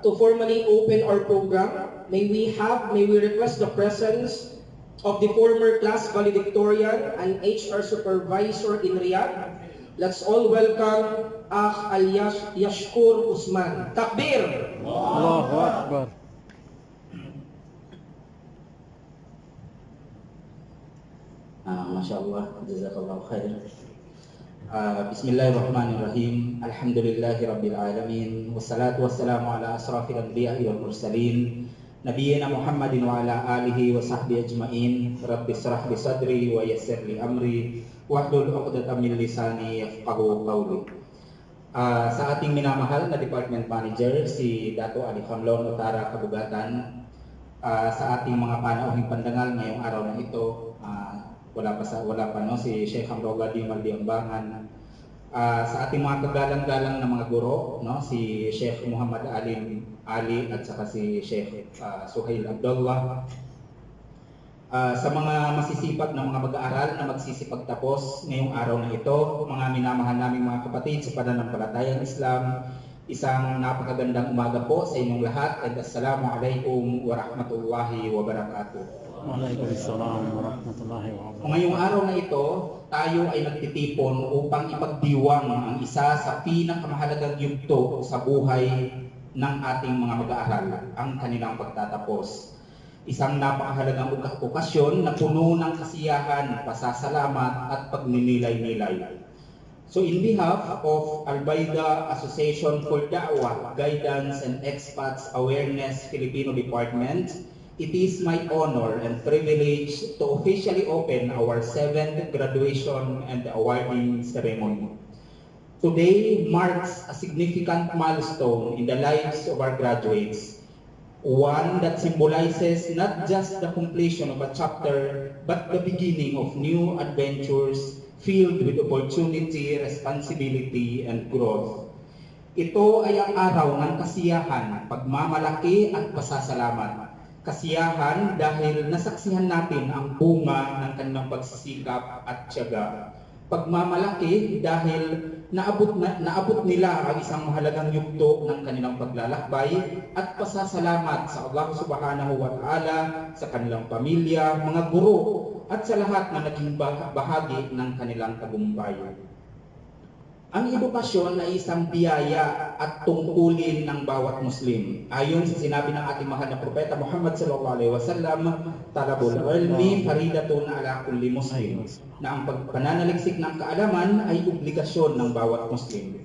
to formally open our program, may we request the presence of the former class valedictorian and HR supervisor in Riyadh. Let's all welcome Yashkur Usman. Takbir! Allahu Akbar. Mashallah, jazakallahu khair. Bismillahirrahmanirrahim. Alhamdulillahi rabbil alamin. Wassalatu wassalamu ala asrafil anbiya'i wal mursalin. Nabiyyina Muhammadin wa ala alihi wa sahbihi ajma'in. Rabbi shrah li sadri wa yassir li amri wahlul 'uqdatam min lisani yafqahu qawli. Sa ating minamahal na Department Manager, si Dato Ali Hamlon Utara Kabugatan, sa ating mga panauhing pandangal ngayong araw na ito, wala pa no si Sheikh Hamdullah Dimal Diambangan, sa ating mga kagalang-galang na mga guro, no, si Sheikh Muhammad Ali at saka si Sheikh Suhail Abdullah, sa mga masisipag na mga mag-aaral na magsisipagtapos ngayong araw na ito, mga minamahal naming mga kapatid sa pananampalatayang Islam, isang napakagandang umaga po sa inyong lahat, and assalamualaikum warahmatullahi wabarakatuh. Waalaikumsalam warahmatullahi wabarakatuh. Ngayong araw na ito, tayo ay nagtitipon upang ipagdiwang ang isa sa pinakamahalagang yugto sa buhay ng ating mga mag-aaral, ang kanilang pagtatapos. Isang napakahalagang okasyon na puno ng kasiyahan, pasasalamat at pagninilay-nilay. So in behalf of Al-Baida Association for Da'wah, Guidance and Expats Awareness Filipino Department, it is my honor and privilege to officially open our 7th graduation and awarding ceremony. Today marks a significant milestone in the lives of our graduates, one that symbolizes not just the completion of a chapter, but the beginning of new adventures filled with opportunity, responsibility, and growth. Ito ay ang araw ng kasiyahan, pagmamalaki at pasasalamat. Kasiyahan dahil nasaksihan natin ang bunga ng kanilang pagsisikap at tiyaga. Pagmamalaki dahil naabot nila ang isang mahalagang yugto ng kanilang paglalakbay, at pasasalamat sa Allah Subhanahu wa Ta'ala, sa kanilang pamilya, mga guro, at sa lahat na naging bahagi ng kanilang tagumpay. Ang edukasyon ay isang biyaya at tungkulin ng bawat Muslim. Ayon sa sinabi ng ating mahal na propeta Muhammad sallallahu alaihi wasallam, talabul ilmi faridatun ala kulli muslim, na ang pagpananaliksik ng kaalaman ay obligasyon ng bawat Muslim.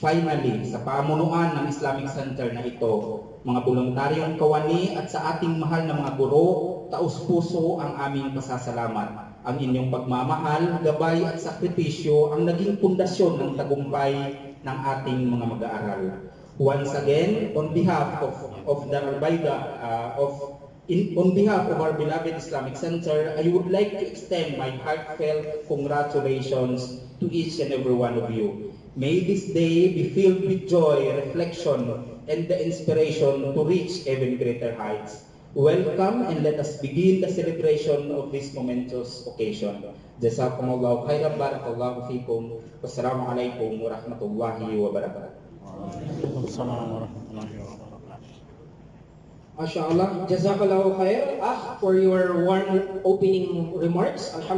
Finally, sa pamunuan ng Islamic Center na ito, mga voluntaryong kawani at sa ating mahal na mga guro, taus-puso ang aming pasasalamat. Ang inyong pagmamahal, gabay at sakripisyo ang naging pundasyon ng tagumpay ng ating mga mag-aaral. Once again, on behalf of the Al-Baida, on behalf of our beloved Islamic Center, I would like to extend my heartfelt congratulations to each and every one of you. May this day be filled with joy, reflection, and the inspiration to reach even greater heights. Welcome, and let us begin the celebration of this momentous occasion. Jazakumullahu khairan, barakallahu fikum. Wassalamu alaikum warahmatullahi wabarakatuh. Waalaikumsalam warahmatullahi wabarakatuh. Mashallah, jazakallahu khair for your warm opening remarks. Alhamdulillah.